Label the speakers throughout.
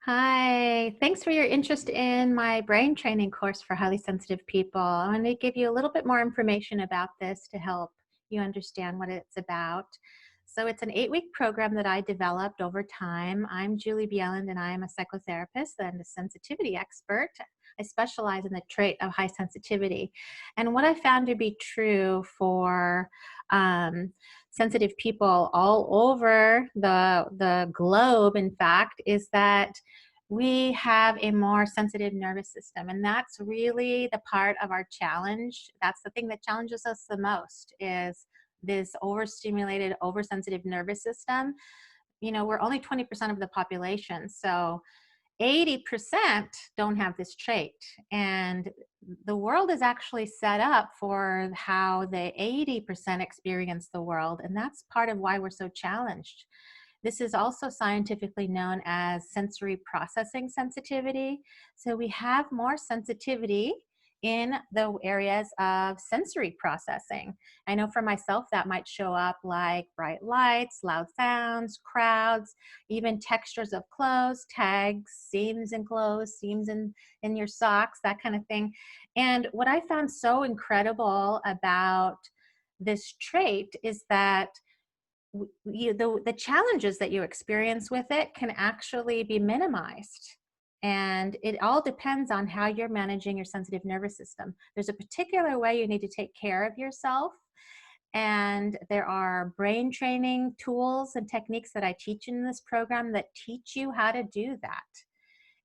Speaker 1: Hi, thanks for your interest in my brain training course for highly sensitive people. I want to give you a little bit more information about this to help you understand what it's about. So it's an 8-week program that I developed over time. I'm Julie Bieland and I am a psychotherapist and a sensitivity expert. I specialize in the trait of high sensitivity. And what I found to be true for sensitive people all over the globe, in fact, is that we have a more sensitive nervous system, and that's really the part of our challenge. That's the thing that challenges us the most, is this overstimulated, oversensitive nervous system. We're only 20% of the population, so 80% don't have this trait. And the world is actually set up for how the 80% experience the world, and that's part of why we're so challenged. This is also scientifically known as sensory processing sensitivity. So we have more sensitivity in the areas of sensory processing. I know for myself that might show up like bright lights, loud sounds, crowds, even textures of clothes, tags, seams in clothes, seams in your socks, that kind of thing. And what I found so incredible about this trait is that the challenges that you experience with it can actually be minimized. And it all depends on how you're managing your sensitive nervous system. There's a particular way you need to take care of yourself. And there are brain training tools and techniques that I teach in this program that teach you how to do that.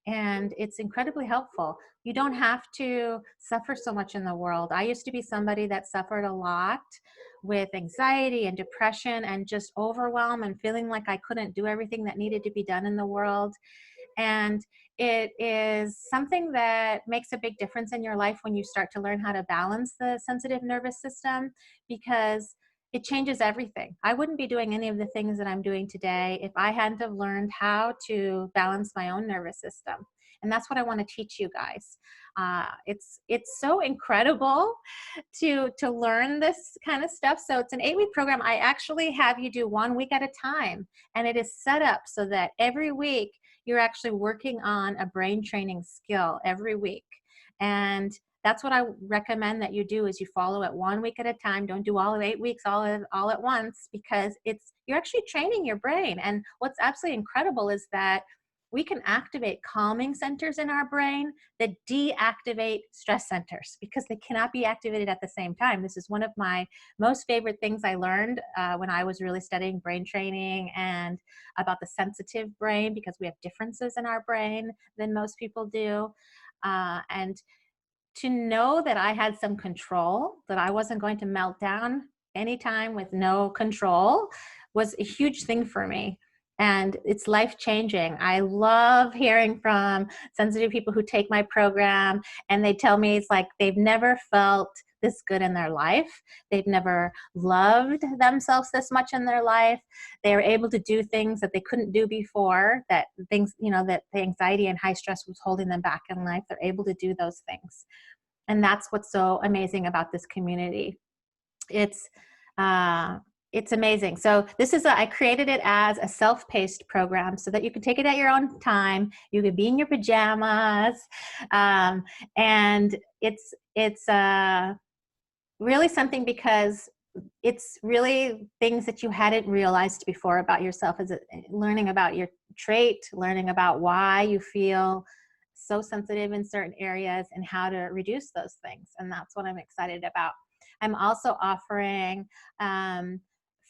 Speaker 1: And it's incredibly helpful. You don't have to suffer so much in the world. I used to be somebody that suffered a lot with anxiety and depression and just overwhelm and feeling like I couldn't do everything that needed to be done in the world. And it is something that makes a big difference in your life when you start to learn how to balance the sensitive nervous system, because it changes everything. I wouldn't be doing any of the things that I'm doing today if I hadn't have learned how to balance my own nervous system. And that's what I want to teach you guys. It's so incredible to learn this kind of stuff. So it's an 8-week program. I actually have you do 1 week at a time, and it is set up so that every week you're actually working on a brain training skill every week. And that's what I recommend that you do, is you follow it 1 week at a time. Don't do all of 8 weeks all at once, because you're actually training your brain. And what's absolutely incredible is that we can activate calming centers in our brain that deactivate stress centers, because they cannot be activated at the same time. This is one of my most favorite things I learned when I was really studying brain training and about the sensitive brain, because we have differences in our brain than most people do. And to know that I had some control, that I wasn't going to melt down anytime with no control, was a huge thing for me. And it's life-changing. I love hearing from sensitive people who take my program, and they tell me it's like they've never felt this good in their life. They've never loved themselves this much in their life. They are able to do things that they couldn't do before, that things, that the anxiety and high stress was holding them back in life. They're able to do those things. And that's what's so amazing about this community. It's amazing. So I created it as a self-paced program so that you can take it at your own time. You could be in your pajamas, and it's really something, because it's really things that you hadn't realized before about yourself, as learning about your trait, learning about why you feel so sensitive in certain areas and how to reduce those things. And that's what I'm excited about. I'm also offering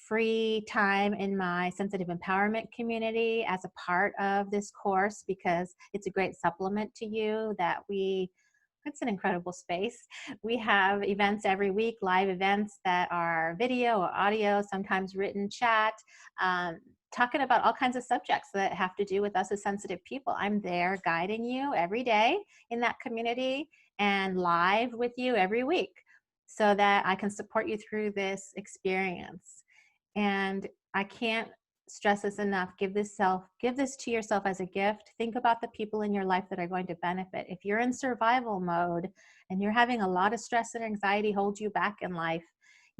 Speaker 1: free time in my sensitive empowerment community as a part of this course, because it's a great supplement to you. It's an incredible space. We have events every week, live events that are video or audio, sometimes written chat, talking about all kinds of subjects that have to do with us as sensitive people. I'm there guiding you every day in that community and live with you every week, so that I can support you through this experience. And I can't stress this enough. Give this to yourself as a gift. Think about the people in your life that are going to benefit. If you're in survival mode and you're having a lot of stress and anxiety hold you back in life,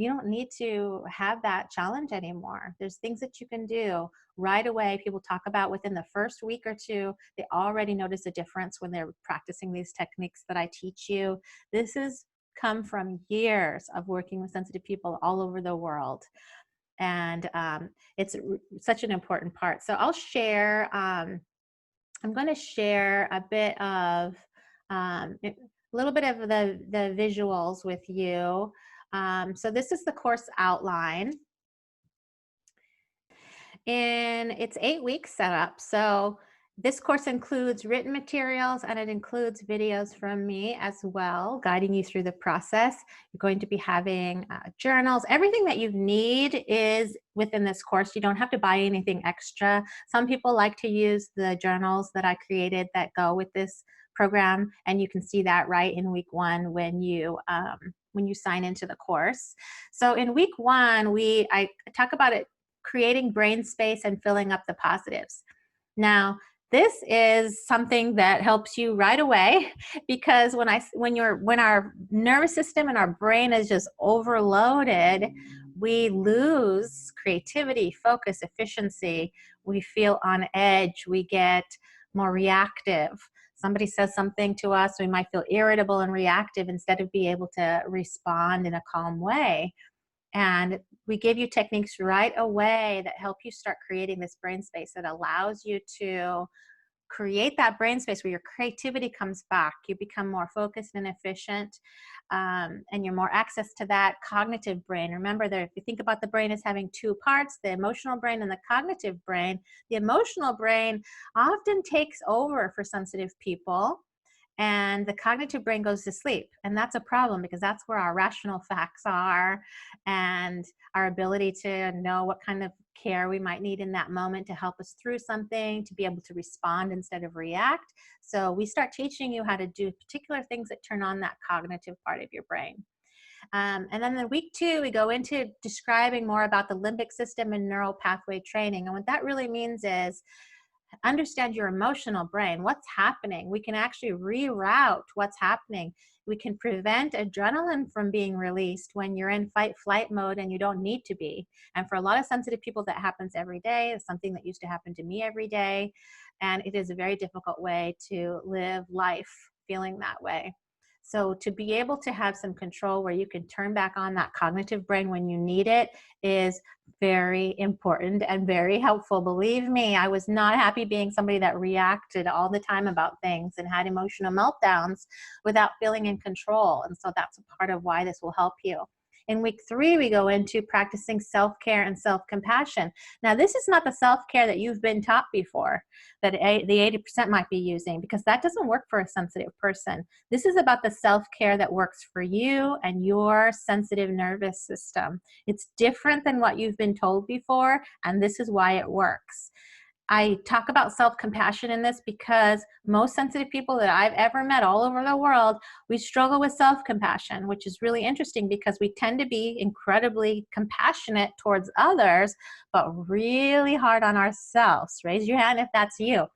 Speaker 1: You don't need to have that challenge anymore. There's things that you can do right away. People talk about within the first week or two, they already notice a difference when they're practicing these techniques that I teach you. This has come from years of working with sensitive people all over the world. And it's such an important part. So I'll share, I'm going to share a bit of, a little bit of the visuals with you. So this is the course outline. And it's 8 weeks set up. So this course includes written materials and it includes videos from me as well, guiding you through the process. You're going to be having journals. Everything that you need is within this course. You don't have to buy anything extra. Some people like to use the journals that I created that go with this program, and you can see that right in week 1 when you sign into the course. So in week 1, I talk about it, creating brain space and filling up the positives. Now, this is something that helps you right away because when our nervous system and our brain is just overloaded, we lose creativity, focus, efficiency. We feel on edge. We get more reactive. Somebody says something to us, we might feel irritable and reactive instead of be able to respond in a calm way. And we give you techniques right away that help you start creating this brain space that allows you to create that brain space where your creativity comes back. You become more focused and efficient, and you're more access to that cognitive brain. Remember that if you think about the brain as having 2 parts, the emotional brain and the cognitive brain, the emotional brain often takes over for sensitive people and the cognitive brain goes to sleep. And that's a problem because that's where our rational facts are and our ability to know what kind of care we might need in that moment to help us through something, to be able to respond instead of react. So we start teaching you how to do particular things that turn on that cognitive part of your brain. And then in week 2, we go into describing more about the limbic system and neural pathway training. And what that really means is understand your emotional brain. What's happening? We can actually reroute what's happening. We can prevent adrenaline from being released when you're in fight flight mode and you don't need to be. And for a lot of sensitive people, that happens every day. It's something that used to happen to me every day. And it is a very difficult way to live life feeling that way. So to be able to have some control where you can turn back on that cognitive brain when you need it is very important and very helpful. Believe me, I was not happy being somebody that reacted all the time about things and had emotional meltdowns without feeling in control. And so that's a part of why this will help you. In week 3, we go into practicing self-care and self-compassion. Now, this is not the self-care that you've been taught before, that the 80% might be using, because that doesn't work for a sensitive person. This is about the self-care that works for you and your sensitive nervous system. It's different than what you've been told before, and this is why it works. I talk about self-compassion in this because most sensitive people that I've ever met all over the world, we struggle with self-compassion, which is really interesting because we tend to be incredibly compassionate towards others, but really hard on ourselves. Raise your hand if that's you.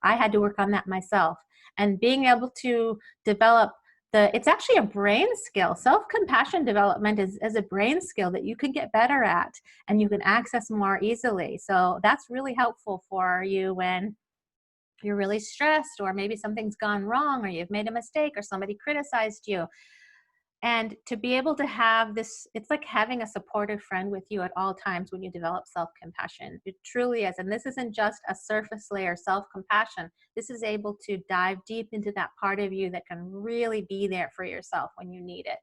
Speaker 1: I had to work on that myself. And being able to develop it's actually a brain skill. Self-compassion development is a brain skill that you can get better at and you can access more easily. So that's really helpful for you when you're really stressed or maybe something's gone wrong or you've made a mistake or somebody criticized you. And to be able to have this, it's like having a supportive friend with you at all times when you develop self-compassion. It truly is. And this isn't just a surface layer self-compassion. This is able to dive deep into that part of you that can really be there for yourself when you need it.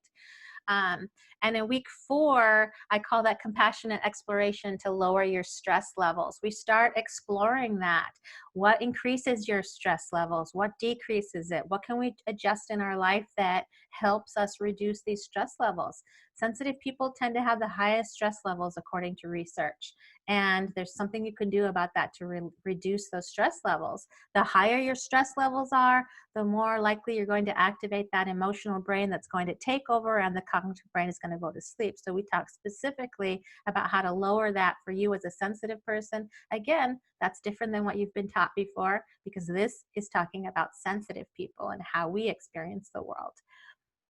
Speaker 1: And in week 4, I call that compassionate exploration to lower your stress levels. We start exploring that. What increases your stress levels? What decreases it? What can we adjust in our life that helps us reduce these stress levels? Sensitive people tend to have the highest stress levels according to research. And there's something you can do about that to reduce those stress levels. The higher your stress levels are, the more likely you're going to activate that emotional brain that's going to take over and the cognitive brain is going to go to sleep. So we talk specifically about how to lower that for you as a sensitive person. Again, that's different than what you've been taught before because this is talking about sensitive people and how we experience the world.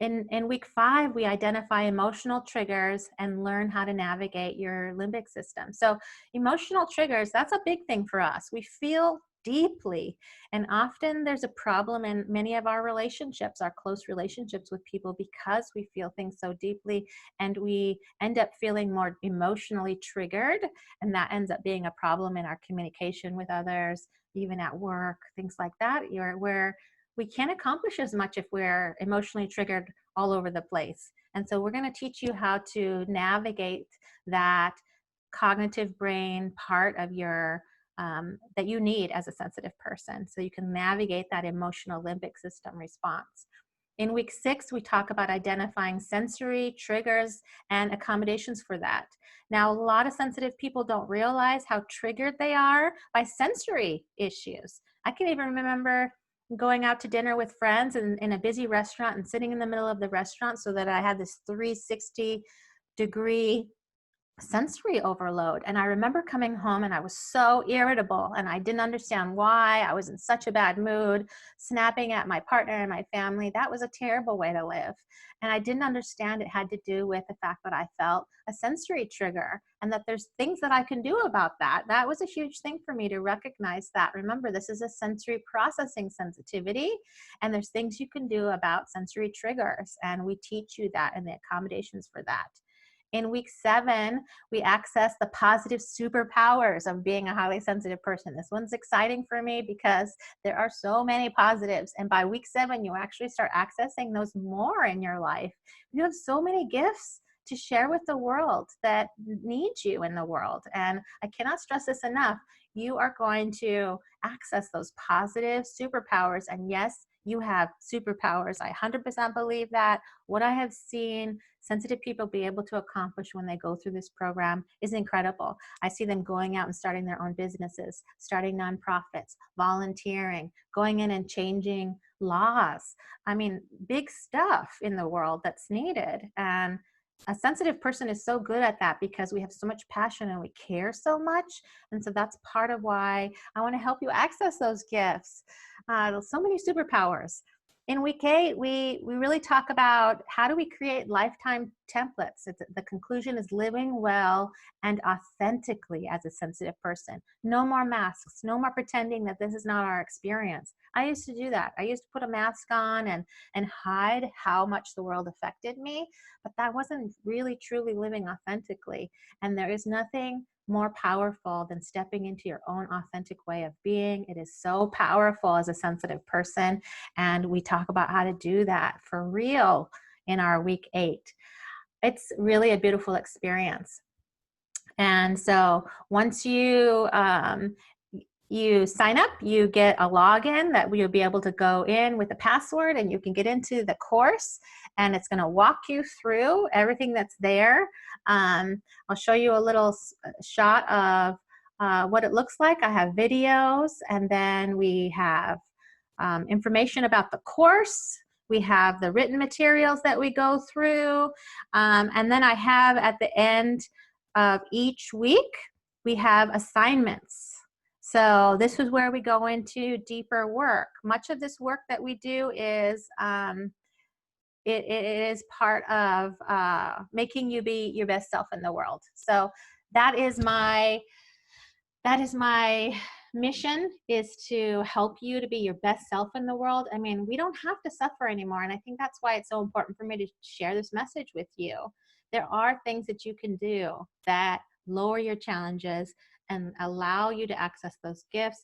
Speaker 1: In week 5, we identify emotional triggers and learn how to navigate your limbic system. So emotional triggers, that's a big thing for us. We feel deeply, and often there's a problem in many of our relationships, our close relationships with people, because we feel things so deeply, and we end up feeling more emotionally triggered, and that ends up being a problem in our communication with others, even at work, things like that, where we can't accomplish as much if we're emotionally triggered all over the place. And so we're going to teach you how to navigate that cognitive brain part of your that you need as a sensitive person, so you can navigate that emotional limbic system response. In week 6, we talk about identifying sensory triggers and accommodations for that. Now, a lot of sensitive people don't realize how triggered they are by sensory issues. I can even remember going out to dinner with friends in a busy restaurant and sitting in the middle of the restaurant so that I had this 360-degree sensory overload. And I remember coming home and I was so irritable and I didn't understand why. I was in such a bad mood, snapping at my partner and my family. That was a terrible way to live. And I didn't understand it had to do with the fact that I felt a sensory trigger and that there's things that I can do about that. That was a huge thing for me to recognize that. Remember, this is a sensory processing sensitivity, and there's things you can do about sensory triggers. And we teach you that and the accommodations for that. In week 7, we access the positive superpowers of being a highly sensitive person. This one's exciting for me because there are so many positives. And by week 7, you actually start accessing those more in your life. You have so many gifts to share with the world that needs you in the world. And I cannot stress this enough. You are going to access those positive superpowers. And yes, you have superpowers. I 100% believe that. What I have seen sensitive people be able to accomplish when they go through this program is incredible. I see them going out and starting their own businesses, starting nonprofits, volunteering, going in and changing laws. I mean, big stuff in the world that's needed. And a sensitive person is so good at that because we have so much passion and we care so much. And so that's part of why I want to help you access those gifts. So many superpowers. In week 8, we really talk about how do we create lifetime templates. The conclusion is living well and authentically as a sensitive person. No more masks, no more pretending that this is not our experience. I used to do that. I used to put a mask on and hide how much the world affected me, but that wasn't really truly living authentically. And there is nothing more powerful than stepping into your own authentic way of being. It is so powerful as a sensitive person. And we talk about how to do that for real in our week 8. It's really a beautiful experience. And so once you sign up, you get a login that you'll be able to go in with a password and you can get into the course, and it's going to walk you through everything that's there. I'll show you a little shot of what it looks like. I have videos, and then we have information about the course. We have the written materials that we go through. And then I have at the end of each week, we have assignments. So this is where we go into deeper work. Much of this work that we do is it is part of making you be your best self in the world. So that is my mission, is to help you to be your best self in the world. I mean, we don't have to suffer anymore. And I think that's why it's so important for me to share this message with you. There are things that you can do that lower your challenges and allow you to access those gifts.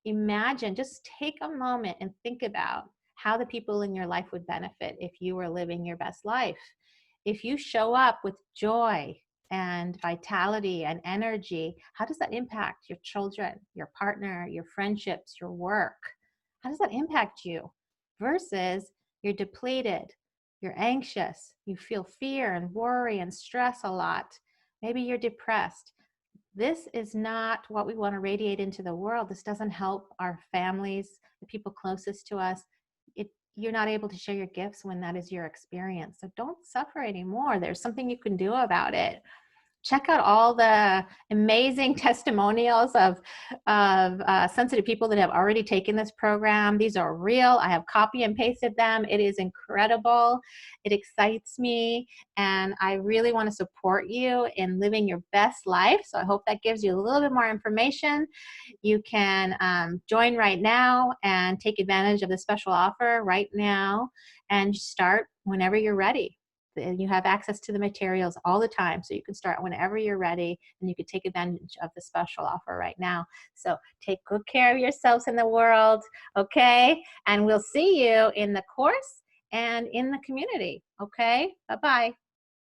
Speaker 1: Imagine, just take a moment and think about how the people in your life would benefit if you were living your best life. If you show up with joy and vitality and energy, how does that impact your children, your partner, your friendships, your work? How does that impact you? Versus you're depleted, you're anxious, you feel fear and worry and stress a lot. Maybe you're depressed. This is not what we want to radiate into the world. This doesn't help our families, the people closest to us. You're not able to share your gifts when that is your experience. So don't suffer anymore. There's something you can do about it. check out all the amazing testimonials of sensitive people that have already taken this program. These are real. I have copy and pasted them. It is incredible. It excites me, and I really want to support you in living your best life. So I hope that gives you a little bit more information. You can join right now and take advantage of the special offer right now and start whenever you're ready. And you have access to the materials all the time, so you can start whenever you're ready, and you can take advantage of the special offer right now. So take good care of yourselves in the world, okay? And we'll see you in the course and in the community, okay? Bye-bye.